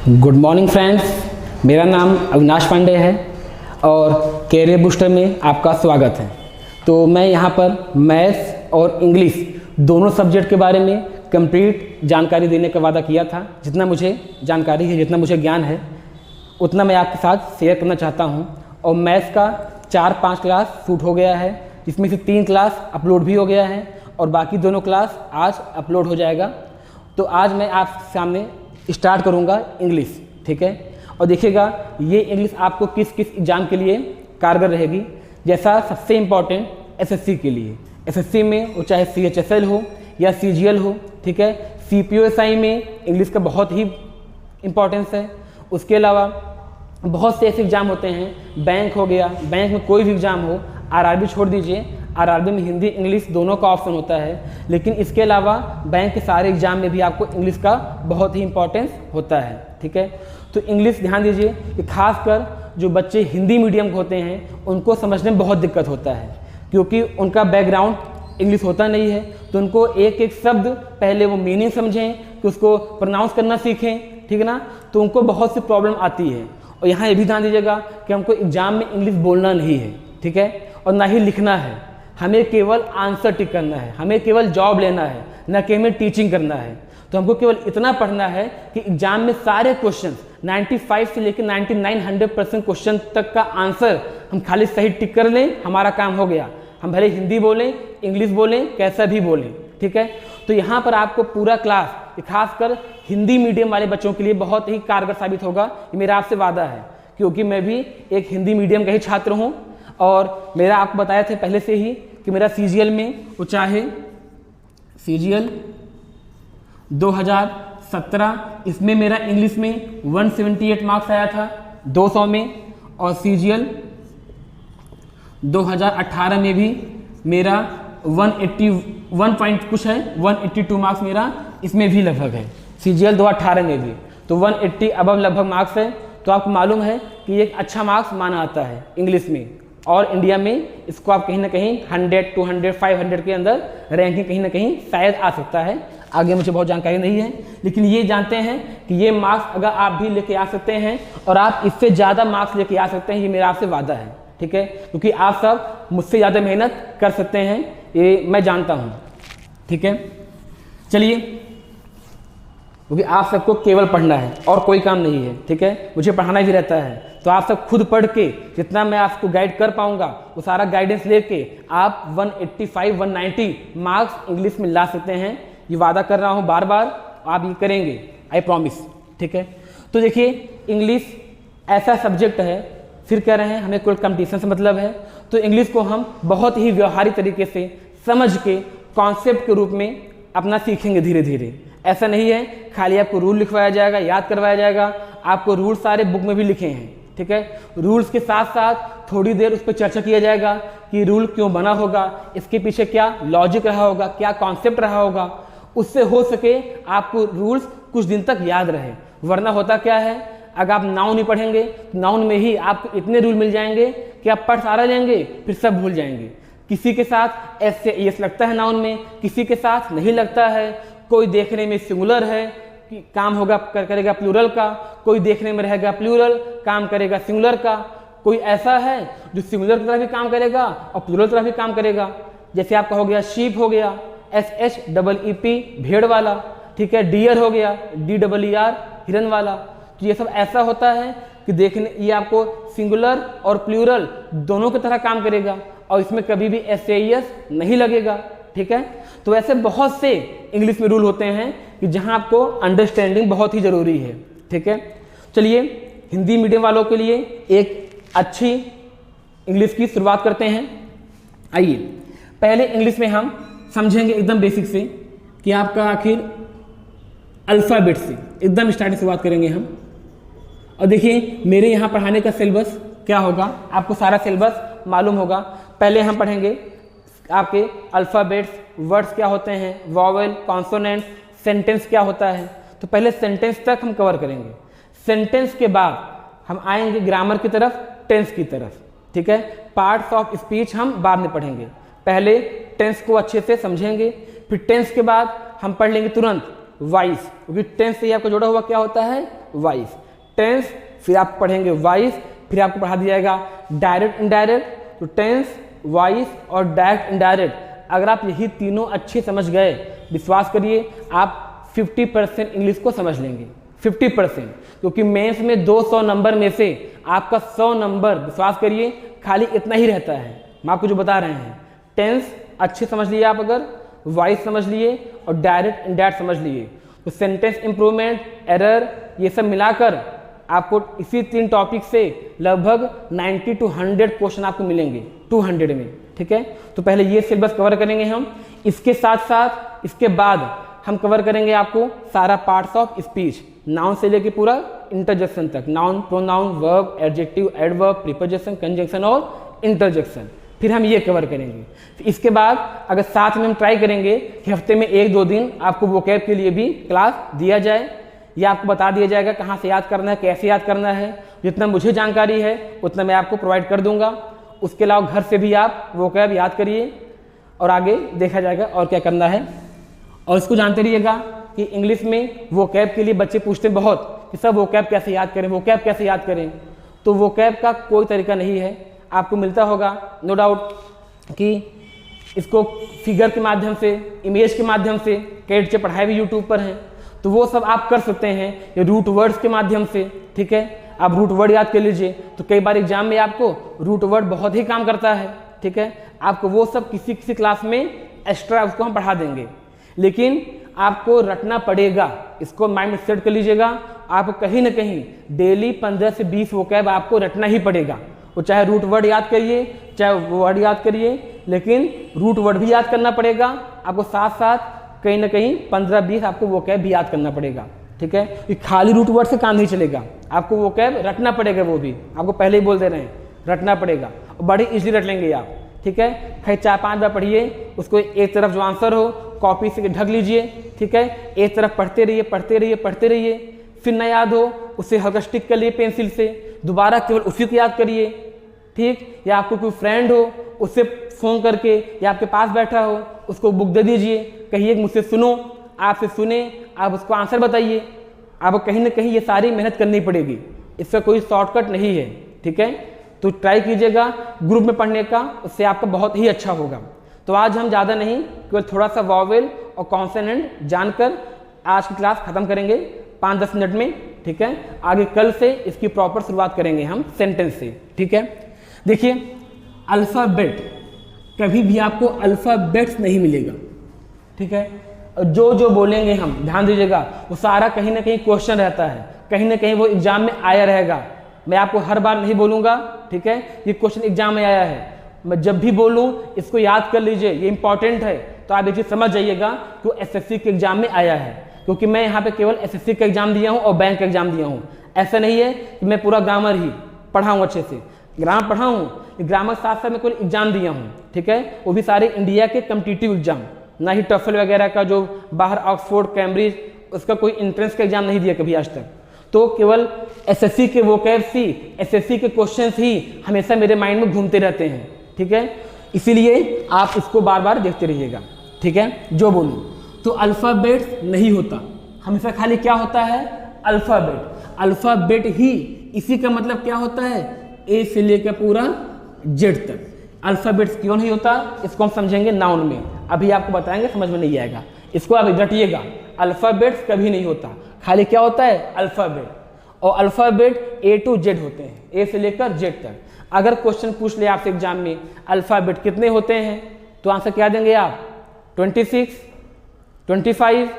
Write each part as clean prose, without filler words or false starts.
Good morning friends, मेरा नाम अविनाश पांडे है और कैरियर बूस्टर में आपका स्वागत है। तो मैं यहाँ पर मैथ्स और इंग्लिश दोनों सब्जेक्ट के बारे में कंप्लीट जानकारी देने का वादा किया था। जितना मुझे जानकारी है, जितना मुझे ज्ञान है, उतना मैं आपके साथ शेयर करना चाहता हूँ। और मैथ्स का 4-5 क्लास शूट हो गया है, जिसमें से 3 क्लास अपलोड भी हो गया है और बाकी दोनों क्लास आज अपलोड हो जाएगा। तो आज मैं आप सामने स्टार्ट करूंगा इंग्लिश, ठीक है। और देखिएगा ये इंग्लिश आपको किस किस एग्ज़ाम के लिए कारगर रहेगी। जैसा सबसे इम्पॉर्टेंट एसएससी के लिए, एसएससी में वो चाहे सीएचएसएल हो या सीजीएल हो, ठीक है। सीपीओएसआई में इंग्लिश का बहुत ही इम्पोर्टेंस है। उसके अलावा बहुत से ऐसे एग्ज़ाम होते हैं, बैंक हो गया, बैंक में कोई भी एग्ज़ाम हो, आरआरबी छोड़ दीजिए, आरआरबी में हिंदी इंग्लिश दोनों का ऑप्शन होता है। लेकिन इसके अलावा बैंक के सारे एग्जाम में भी आपको इंग्लिश का बहुत ही इंपॉर्टेंस होता है, ठीक है। तो इंग्लिश ध्यान दीजिए कि खासकर जो बच्चे हिंदी मीडियम के होते हैं उनको समझने में बहुत दिक्कत होता है, क्योंकि उनका बैकग्राउंड इंग्लिश होता नहीं है। तो उनको एक एक शब्द पहले वो मीनिंग समझें, कि उसको प्रोनाउंस करना सीखें, ठीक है ना। तो उनको बहुत सी प्रॉब्लम आती है। और यहाँ ये भी ध्यान दीजिएगा कि हमको एग्जाम में इंग्लिश बोलना नहीं है, ठीक है, और ना ही लिखना है। हमें केवल आंसर टिक करना है, हमें केवल जॉब लेना है, न कि हमें टीचिंग करना है। तो हमको केवल इतना पढ़ना है कि एग्जाम में सारे क्वेश्चन 95 से लेकर 99-100% क्वेश्चन तक का आंसर हम खाली सही टिक कर लें, हमारा काम हो गया। हम भले हिंदी बोलें, इंग्लिश बोलें, कैसा भी बोलें, ठीक है। तो यहाँ पर आपको पूरा क्लास, खासकर हिंदी मीडियम वाले बच्चों के लिए बहुत ही कारगर साबित होगा, ये मेरा आपसे वादा है। क्योंकि मैं भी एक हिंदी मीडियम का ही छात्र हूँ और मेरा आपको बताया था पहले से ही कि मेरा सीजीएल में, वो चाहे सीजीएल 2017, इसमें मेरा इंग्लिश में 178 मार्क्स आया था 200 में, और सीजीएल 2018 में भी मेरा 181 पॉइंट कुछ है, 182 मार्क्स मेरा इसमें भी लगभग है, सीजीएल 2018 में भी। तो 180 अबव लगभग मार्क्स है। तो आपको मालूम है कि ये एक अच्छा मार्क्स माना आता है इंग्लिश में, और इंडिया में इसको आप कहीं ना कहीं 100, 200, 500 के अंदर रैंकिंग कहीं ना कहीं शायद आ सकता है। आगे मुझे बहुत जानकारी नहीं है, लेकिन ये जानते हैं कि ये मार्क्स अगर आप भी लेके आ सकते हैं और आप इससे ज़्यादा मार्क्स लेके आ सकते हैं, ये मेरा आपसे वादा है, ठीक है। क्योंकि आप सब मुझसे ज़्यादा मेहनत कर सकते हैं, ये मैं जानता हूँ, ठीक है। चलिए, क्योंकि आप सबको केवल पढ़ना है और कोई काम नहीं है, ठीक है। मुझे पढ़ाना भी रहता है, तो आप सब खुद पढ़ के जितना मैं आपको गाइड कर पाऊंगा वो सारा गाइडेंस लेके आप 185-190 मार्क्स इंग्लिश में ला सकते हैं। ये वादा कर रहा हूँ, बार बार आप ये करेंगे, आई प्रॉमिस, ठीक है। तो देखिए, इंग्लिश ऐसा सब्जेक्ट है, फिर कह रहे हैं हमें कोई कंपटीशन से मतलब है, तो इंग्लिश को हम बहुत ही व्यवहारिक तरीके से समझ के कॉन्सेप्ट के रूप में अपना सीखेंगे धीरे धीरे। ऐसा नहीं है खाली आपको रूल लिखवाया जाएगा, याद करवाया जाएगा। आपको रूल सारे बुक में भी लिखे हैं, ठीक है। रूल्स के साथ साथ थोड़ी देर उस पर चर्चा किया जाएगा कि रूल क्यों बना होगा, इसके पीछे क्या लॉजिक रहा होगा, क्या कॉन्सेप्ट रहा होगा। उससे हो सके आपको रूल्स कुछ दिन तक याद रहे। वरना होता क्या है, अगर आप नाउन नहीं पढ़ेंगे, नाउन में ही आपको इतने रूल मिल जाएंगे कि आप पढ़ सारा लेंगे, फिर सब भूल जाएंगे। किसी के साथ एस से एस लगता है नाउन में, किसी के साथ नहीं लगता है। कोई देखने में सिंगुलर है कि काम होगा करेगा प्लूरल का, कोई देखने में रहेगा प्लूरल, काम करेगा सिंगुलर का। कोई ऐसा है जो सिंगुलर की तरह भी काम करेगा और प्लूरल की तरह भी काम करेगा। जैसे आपका हो गया शीप, हो गया SHEEP भेड़ वाला, ठीक है। डियर हो गया DEER हिरन वाला। तो ये सब ऐसा होता है कि देखने ये आपको सिंगुलर और प्लूरल दोनों की तरह काम करेगा और इसमें कभी भी SAES नहीं लगेगा, ठीक है। तो ऐसे बहुत से इंग्लिश में रूल होते हैं कि जहां आपको अंडरस्टैंडिंग बहुत ही ज़रूरी है, ठीक है। चलिए, हिंदी मीडियम वालों के लिए एक अच्छी इंग्लिश की शुरुआत करते हैं। आइए, पहले इंग्लिश में हम समझेंगे एकदम बेसिक से कि आपका आखिर अल्फ़ाबेट से एकदम स्टार्टिंग शुरुआत करेंगे हम। और देखिए, मेरे यहाँ पढ़ाने का सिलेबस क्या होगा, आपको सारा सिलेबस मालूम होगा। पहले हम पढ़ेंगे आपके अल्फ़ाबेट्स, वर्ड्स क्या होते हैं, वॉवेल, कॉन्सोनेंट्स, सेंटेंस क्या होता है। तो पहले सेंटेंस तक हम कवर करेंगे। सेंटेंस के बाद हम आएंगे ग्रामर की तरफ, टेंस की तरफ, ठीक है। पार्ट्स ऑफ स्पीच हम बाद में पढ़ेंगे। पहले टेंस को अच्छे से समझेंगे, फिर टेंस के बाद हम पढ़ लेंगे तुरंत वाइस, क्योंकि टेंस से ही आपको जुड़ा हुआ क्या होता है, वाइस। टेंस, फिर आप पढ़ेंगे वाइस, फिर आपको पढ़ा दिया जाएगा डायरेक्ट इनडायरेक्ट। तो टेंस, वाइस और डायरेक्ट इनडायरेक्ट, अगर आप यही तीनों अच्छे समझ गए, विश्वास करिए आप 50% इंग्लिश को समझ लेंगे, 50%। क्योंकि मेंस में 200 नंबर में से आपका 100 नंबर, विश्वास करिए, खाली इतना ही रहता है। मैं आपको जो बता रहे हैं, टेंस अच्छे समझ लिए आप, अगर वॉइस समझ लिए और डायरेक्ट इनडायरेक्ट समझ लिए, तो सेंटेंस इंप्रूवमेंट, एरर, ये सब मिलाकर आपको इसी 3 टॉपिक से लगभग 90 to 100 क्वेश्चन आपको मिलेंगे 200 में। ठीक है, तो पहले ये सिलेबस कवर करेंगे हम। इसके साथ साथ इसके बाद हम कवर करेंगे आपको सारा पार्ट्स ऑफ स्पीच, नाउन से लेके पूरा इंटरजेक्शन तक, noun, pronoun, verb, adjective, adverb, preposition, conjunction और इंटरजेक्शन, फिर हम ये कवर करेंगे। फिर इसके बाद अगर साथ में हम ट्राई करेंगे कि हफ्ते में 1-2 दिन आपको वोकैब के लिए भी क्लास दिया जाए, या आपको बता दिया जाएगा कहाँ से याद करना है, कैसे याद करना है। जितना मुझे जानकारी है उतना मैं आपको प्रोवाइड कर दूंगा। उसके अलावा घर से भी आप वोकैब याद करिए और आगे देखा जाएगा और क्या करना है। और इसको जानते रहिएगा कि इंग्लिश में वोकैब के लिए बच्चे पूछते बहुत कि सब वोकैब कैसे याद करें, वोकैब कैसे याद करें। तो वोकैब का कोई तरीका नहीं है, आपको मिलता होगा नो डाउट कि इसको फिगर के माध्यम से, इमेज के माध्यम से कई बच्चे पढ़ाए भी यूट्यूब पर हैं, तो वो सब आप कर सकते हैं ये रूट वर्ड्स के माध्यम से। ठीक है, आप रूट वर्ड याद कर लीजिए, तो कई बार एग्जाम में आपको रूट वर्ड बहुत ही काम करता है। ठीक है, आपको वो सब किसी किसी क्लास में एक्स्ट्रा उसको हम पढ़ा देंगे, लेकिन आपको रटना पड़ेगा। इसको माइंड में सेट कर लीजिएगा, आपको कहीं ना कहीं डेली 15 से 20 वोकैब आपको रटना ही पड़ेगा। वो चाहे रूट वर्ड याद करिए, चाहे वर्ड याद करिए, लेकिन रूट वर्ड भी याद करना पड़ेगा आपको, साथ साथ कहीं ना कहीं 15-20 आपको वोकैब भी याद करना पड़ेगा। ठीक है, ये खाली रूट वर्ड से काम नहीं चलेगा, आपको वोकैब रटना पड़ेगा, वो भी आपको पहले ही बोल दे रहे हैं, रटना पड़ेगा और बड़ी इजीली रट लेंगे आप। ठीक है, खैर 4-5 बार पढ़िए, उसको एक तरफ जो आंसर हो कॉपी से ढक लीजिए। ठीक है, एक तरफ पढ़ते रहिए, पढ़ते रहिए, पढ़ते रहिए, फिर न याद हो उसे हल्का स्टिक कर लिए पेंसिल से, दोबारा केवल उसी को याद करिए। ठीक, या आपको कोई फ्रेंड हो उससे फ़ोन करके, या आपके पास बैठा हो उसको बुक दे दीजिए, कहिए मुझसे सुनो, आपसे सुने, आप उसको आंसर बताइए। आपको कहीं ना कहीं ये सारी मेहनत करनी पड़ेगी, इसका कोई शॉर्टकट नहीं है। ठीक है, तो ट्राई कीजिएगा ग्रुप में पढ़ने का, उससे आपका बहुत ही अच्छा होगा। तो आज हम ज़्यादा नहीं, केवल थोड़ा सा वॉवेल और कॉन्सोनेंट जानकर आज की क्लास ख़त्म करेंगे 5-10 मिनट में। ठीक है, आगे कल से इसकी प्रॉपर शुरुआत करेंगे हम सेंटेंस से। ठीक है, देखिए अल्फ़ाबेट, कभी भी आपको अल्फ़ाबेट्स नहीं मिलेगा। ठीक है, जो जो बोलेंगे हम, ध्यान दीजिएगा, वो सारा कहीं ना कहीं क्वेश्चन रहता है, कहीं ना कहीं वो एग्जाम में आया रहेगा। मैं आपको हर बार नहीं बोलूँगा, ठीक है, ये क्वेश्चन एग्जाम में आया है, मैं जब भी बोलूँ इसको याद कर लीजिए, ये इंपॉर्टेंट है। तो आप ये चीज़ समझ जाइएगा कि वो एसएससी के एग्जाम में आया है, क्योंकि मैं यहाँ पे केवल एसएससी का एग्जाम दिया हूँ और बैंक का एग्जाम दिया हूँ। ऐसा नहीं है कि मैं पूरा ग्रामर ही पढ़ाऊँ, अच्छे से ग्रामर पढ़ाऊँ, ग्रामर साथ साथ मैं कोई एग्जाम दिया हूँ। ठीक है, वो भी सारे इंडिया के कम्पिटिटिव एग्जाम, ना ही टफल वगैरह का जो बाहर ऑक्सफोर्ड, कैम्ब्रिज, उसका कोई एंट्रेंस का एग्जाम नहीं दिया कभी आज तक। तो केवल एसएससी के वोकैब्स ही, एसएससी के क्वेश्चंस ही हमेशा मेरे माइंड में घूमते रहते हैं। ठीक है, इसीलिए आप इसको बार बार देखते रहिएगा। ठीक है, जो बोलूँ तो अल्फ़ाबेट नहीं होता, हमेशा खाली क्या होता है, अल्फ़ाबेट। अल्फ़ाबेट ही, इसी का मतलब क्या होता है, ए से लेकर पूरा जेड तक। अल्फ़ाबेट्स क्यों नहीं होता, इसको हम समझेंगे नाउन में, अभी आपको बताएंगे, समझ में नहीं आएगा, इसको आप रटिएगा। अल्फ़ाबेट्स कभी नहीं होता, खाली क्या होता है, अल्फ़ाबेट। और अल्फ़ाबेट ए टू जेड होते हैं, ए से लेकर जेड तक। अगर क्वेश्चन पूछ ले आपसे एग्जाम में अल्फ़ाबेट कितने होते हैं, तो आंसर क्या देंगे आप, 26, 25?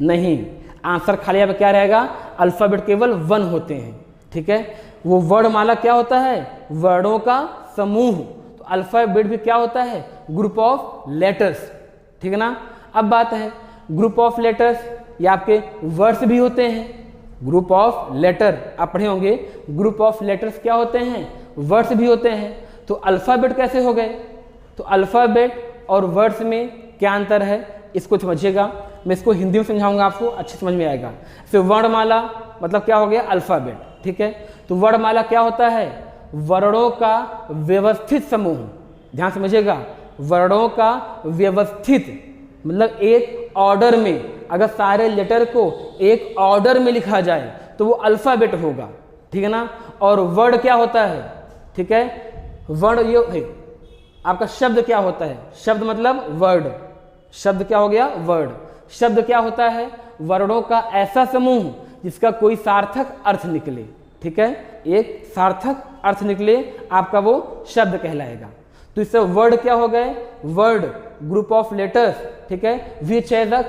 नहीं, आंसर खाली आप क्या रहेगा, अल्फ़ाबेट केवल 1 होते हैं। ठीक है, वो वर्ड माला क्या होता है, वर्डों का समूह। तो अल्फ़ाबेट भी क्या होता है, ग्रुप ऑफ लेटर्स। ठीक है ना, अब बात है ग्रुप ऑफ लेटर्स, या आपके वर्ड्स भी होते हैं, ग्रुप ऑफ लेटर आप पढ़े होंगे, ग्रुप ऑफ लेटर्स क्या होते हैं, वर्ड्स भी होते हैं। तो अल्फ़ाबेट कैसे हो गए, तो अल्फ़ाबेट और वर्ड्स में क्या अंतर है, इसको समझिएगा। मैं इसको हिंदी में समझाऊंगा, आपको अच्छे समझ में आएगा। फिर वर्णमाला मतलब क्या हो गया, अल्फ़ाबेट। ठीक है, तो वर्णमाला क्या होता है, वर्णों का व्यवस्थित समूह। ध्यान समझिएगा, वर्णों का व्यवस्थित मतलब एक ऑर्डर में, अगर सारे लेटर को एक ऑर्डर में लिखा जाए तो वो अल्फ़ाबेट होगा, ठीक है ना। और वर्ड क्या होता है, ठीक है, वर्ड ये है आपका शब्द क्या होता है, शब्द मतलब वर्ड, शब्द क्या हो गया, वर्ड। शब्द क्या होता है, वर्डों का ऐसा समूह जिसका कोई सार्थक अर्थ निकले, ठीक है, एक सार्थक अर्थ निकले आपका वो शब्द कहलाएगा। तो इससे वर्ड क्या हो गए, वर्ड ग्रुप ऑफ लेटर्स, ठीक है, which has a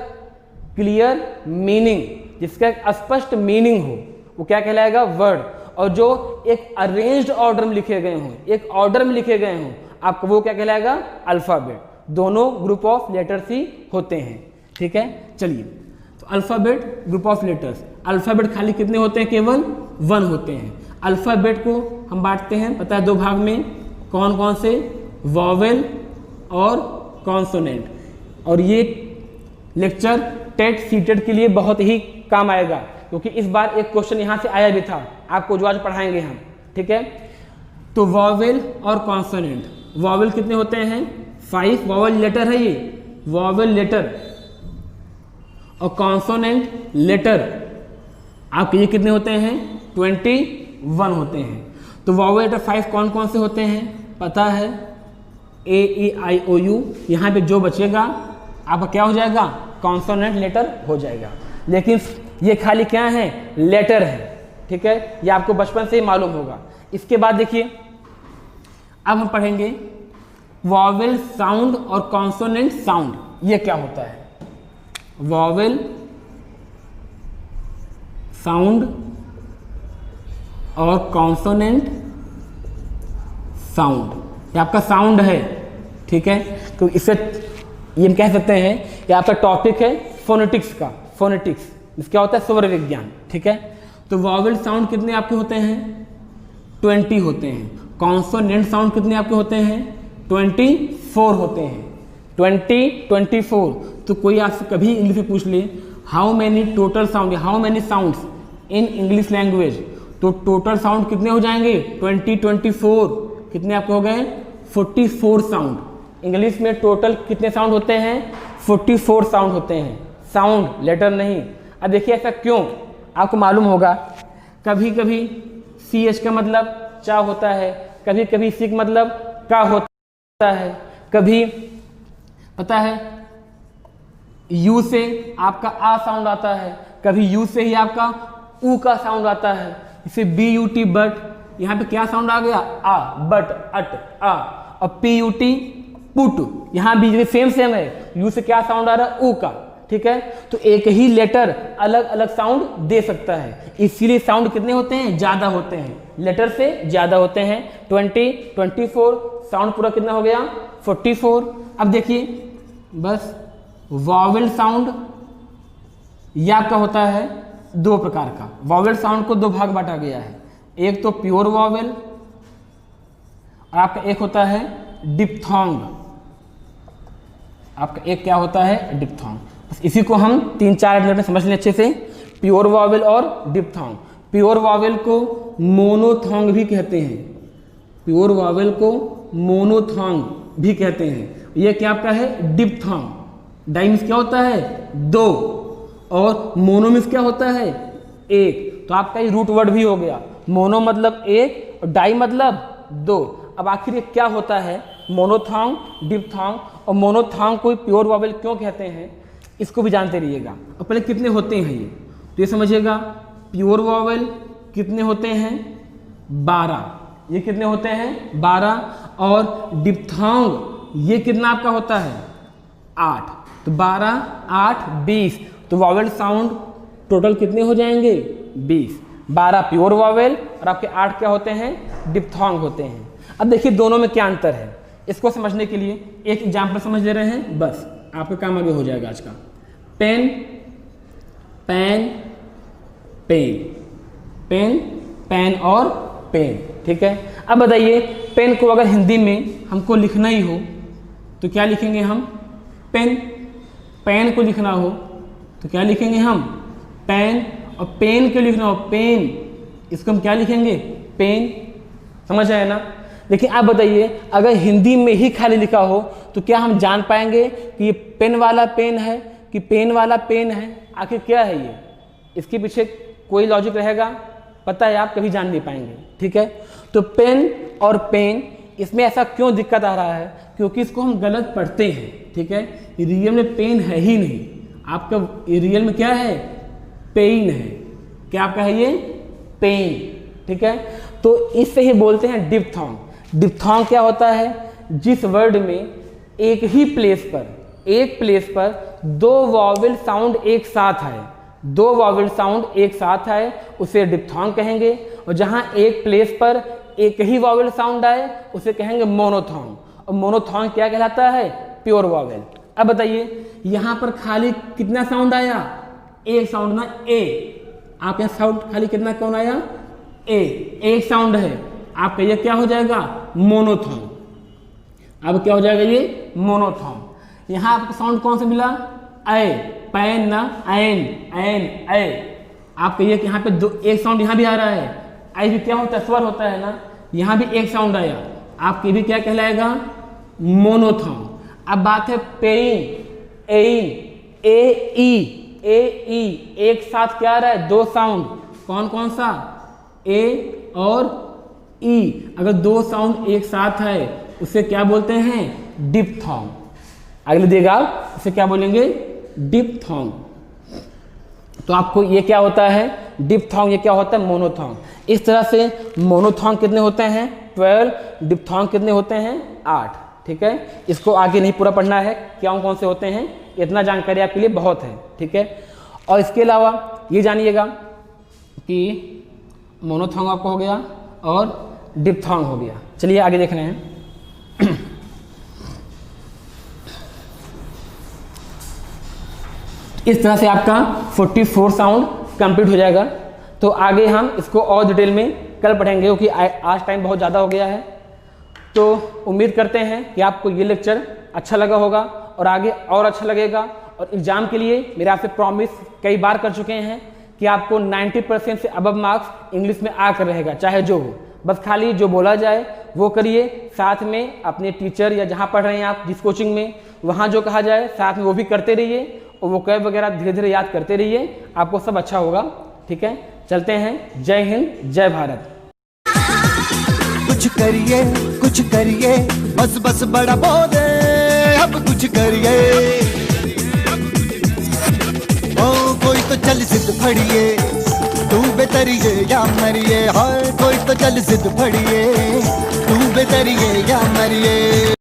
clear meaning, जिसका एक स्पष्ट मीनिंग हो, वो क्या कहलाएगा, वर्ड। और जो एक अरेंज्ड ऑर्डर में लिखे गए हों, एक ऑर्डर में लिखे गए हों, आपको वो क्या कहलाएगा, अल्फाबेट। दोनों ग्रुप ऑफ लेटर्स ही होते हैं, ठीक है। चलिए, तो alphabet group of letters, alphabet खाली कितने होते हैं, केवल 1 होते हैं। अल्फाबेट को हम बांटते हैं, पता है, 2 भाग में, कौन कौन से, वॉवेल और कॉन्सोनेंट। और ये लेक्चर टेट सीटेट के लिए बहुत ही काम आएगा, क्योंकि इस बार एक क्वेश्चन यहाँ से आया भी था आपको, जो आज पढ़ाएंगे हम, ठीक है। तो वॉवेल और कॉन्सोनेंट, वॉवेल कितने होते हैं, 5 वॉवेल लेटर है ये, वॉवेल लेटर। और कॉन्सोनेंट लेटर आपके ये कितने होते हैं, 21 होते हैं। तो वॉवेल लेटर 5 कौन कौन से होते हैं, पता है, ए ई आई ओ यू, यहाँ पे जो बचेगा आपका क्या हो जाएगा, कॉन्सोनेंट लेटर हो जाएगा। लेकिन ये खाली क्या है, लेटर है, ठीक है, ये आपको बचपन से ही मालूम होगा। इसके बाद देखिए, अब हम पढ़ेंगे वॉवेल साउंड और कॉन्सोनेंट साउंड, ये क्या होता है, वॉवेल साउंड और कॉन्सोनेंट साउंड, ये आपका साउंड है, ठीक है। तो इससे ये हम कह सकते हैं ये आपका टॉपिक है फोनेटिक्स का, फोनेटिक्स क्या होता है, स्वर विज्ञान, ठीक है। तो वॉवेल साउंड कितने आपके होते हैं, 20 होते हैं। कॉन्सोनेंट साउंड कितने आपके होते हैं, 24 होते हैं, 24। तो कोई आपसे कभी इंग्लिश में पूछ ले, how many total sound, how many sounds in English language, तो टोटल साउंड कितने हो जाएंगे, 24, कितने आपके हो गए, 44 साउंड। इंग्लिश में टोटल कितने साउंड होते हैं, 44 साउंड होते हैं, साउंड लेटर नहीं। अब देखिए ऐसा क्यों, आपको मालूम होगा, कभी कभी CH का मतलब चा होता है, कभी कभी सी का मतलब का होता है, कभी पता है यू से आपका आ साउंड आता है, कभी यू से ही आपका ऊ का साउंड आता है, इसे BUT बट, यहाँ पे क्या साउंड आ गया, आ, बट, अट, आ। और PUT पुट, यहाँ भी सेम है, यू से क्या साउंड आ रहा है, ऊ का, ठीक है। तो एक ही लेटर अलग अलग साउंड दे सकता है, इसीलिए साउंड कितने होते हैं, ज्यादा होते हैं, लेटर से ज्यादा होते हैं। 24 साउंड पूरा कितना हो गया, 44। अब देखिए बस वॉवेल साउंड यह आपका होता है 2 प्रकार का, वॉवेल साउंड को 2 भाग बांटा गया है, एक तो प्योर वॉवेल और आपका एक होता है डिप्थोंग, आपका एक क्या होता है, डिप्थोंग। बस इसी को हम 3-4 मिनट में समझ लें अच्छे से, प्योर वॉवेल और डिप्थोंग। प्योर वॉवेल को मोनोथोंग भी कहते हैं, प्योर वॉवेल को मोनोथोंग भी कहते हैं। ये क्या आपका है, डिप्थोंग। डाई मीन्स क्या होता है, 2, और मोनो मीन्स क्या होता है, 1। तो आपका ये रूट वर्ड भी हो गया, मोनो मतलब 1 और डाई मतलब 2। अब आखिर ये क्या होता है, मोनोथोंग, डिप्थोंग। और मोनोथोंग को प्योर वॉवेल क्यों कहते हैं, इसको भी जानते रहिएगा। और पहले कितने होते हैं ये, तो ये समझिएगा, प्योर वॉवेल कितने होते हैं, 12, ये कितने होते हैं, 12। और डिप्थोंग ये कितना आपका होता है, 8। तो 12, 8, 20। तो वॉवेल साउंड टोटल कितने हो जाएंगे, 20। 12 प्योर वॉवेल और आपके 8 क्या होते हैं, डिप्थोंग होते हैं। अब देखिए दोनों में क्या अंतर है, इसको समझने के लिए एक एग्जाम्पल समझ ले रहे हैं, बस आपका काम आगे हो जाएगा आज का। Pen, pen, pen, pen, pen और पेन, ठीक है। अब बताइए पेन को अगर हिंदी में हमको लिखना ही हो तो क्या लिखेंगे हम, पेन। पेन को लिखना हो तो क्या लिखेंगे हम, पेन। और पेन को लिखना हो, पेन, इसको हम क्या लिखेंगे, पेन। समझ आए ना। लेकिन आप बताइए अगर हिंदी में ही खाली लिखा हो तो क्या हम जान पाएंगे कि ये पेन वाला पेन है कि पेन वाला पेन है? आखिर क्या है ये? इसके पीछे कोई लॉजिक रहेगा? पता है आप कभी जान नहीं पाएंगे। ठीक है, तो पेन और पेन इसमें ऐसा क्यों दिक्कत आ रहा है? क्योंकि इसको हम गलत पढ़ते हैं। ठीक है, रियल में पेन है ही नहीं, आपका रियल में क्या है? पेन है। क्या आपका है ये? पेन। ठीक है, तो इससे ही बोलते हैं डिप्थोंग। डिप्थोंग क्या होता है? जिस वर्ड में एक ही प्लेस पर दो वॉवेल साउंड एक साथ है, दो वॉवेल साउंड एक साथ आए उसे डिप्थोंग कहेंगे, और जहां एक प्लेस पर एक ही वॉवेल साउंड आए उसे कहेंगे मोनोथोंग। और मोनोथोंग क्या कहलाता है? Pure vowel. अब बताइए यहां पर खाली कितना साउंड आया? एक साउंड ना, ए। आप यहाँ साउंड खाली कितना कौन आया? ए, एक साउंड है। आप कहिए क्या हो जाएगा? मोनोथोंग। अब क्या हो जाएगा ये? मोनोथोंग। यहाँ आपको साउंड कौन सा मिला? ए, पैन ना, एन एन ए। आप कहिए कि यहाँ पे दो एक साउंड यहाँ भी आ रहा है, आई भी क्या होता है? स्वर होता है ना, यहाँ भी एक साउंड आया, आपकी भी क्या कहलाएगा? मोनोथोंग। अब बात है पेइन, एइन, ए ई, एक साथ क्या आ रहा है? दो साउंड। कौन कौन सा? ए और ई। अगर दो साउंड एक साथ है उसे क्या बोलते हैं? डिप्थोंग। अगले देगा आप इसे क्या बोलेंगे? डिप्थोंग। तो आपको ये क्या होता है? डिप्थोंग। ये क्या होता है? मोनोथोंग। इस तरह से मोनोथोंग कितने होते हैं? 12। डिप्थोंग कितने होते हैं? 8। ठीक है, इसको आगे नहीं पूरा पढ़ना है क्या कौन से होते हैं, इतना जानकारी आपके लिए बहुत है। ठीक है, और इसके अलावा ये जानिएगा कि मोनोथोंग आपको हो गया और डिप्थोंग हो गया। चलिए आगे देख रहे हैं। इस तरह से आपका 44 साउंड कंप्लीट हो जाएगा। तो आगे हम इसको और डिटेल में कल पढ़ेंगे क्योंकि आज टाइम बहुत ज़्यादा हो गया है। तो उम्मीद करते हैं कि आपको ये लेक्चर अच्छा लगा होगा और आगे और अच्छा लगेगा। और एग्ज़ाम के लिए मेरे आपसे प्रॉमिस कई बार कर चुके हैं कि आपको 90% से अबव मार्क्स इंग्लिश में आकर रहेगा, चाहे जो हो। बस खाली जो बोला जाए वो करिए, साथ में अपने टीचर या जहाँ पढ़ रहे हैं आप जिस कोचिंग में, वहाँ जो कहा जाए साथ में वो भी करते रहिए और वो कैब वगैरह धीरे धीरे याद करते रहिए, आपको सब अच्छा होगा। ठीक है, चलते हैं। जय हिंद, जय भारत। कुछ करिए, बस बस बड़ा बोले, अब कुछ करिए। ओ कोई तो चल जिद फड़िए, तू बेतरिए या मरिए। हाय कोई तो चल जिद फड़िए, तू बेतरिए या मरिए।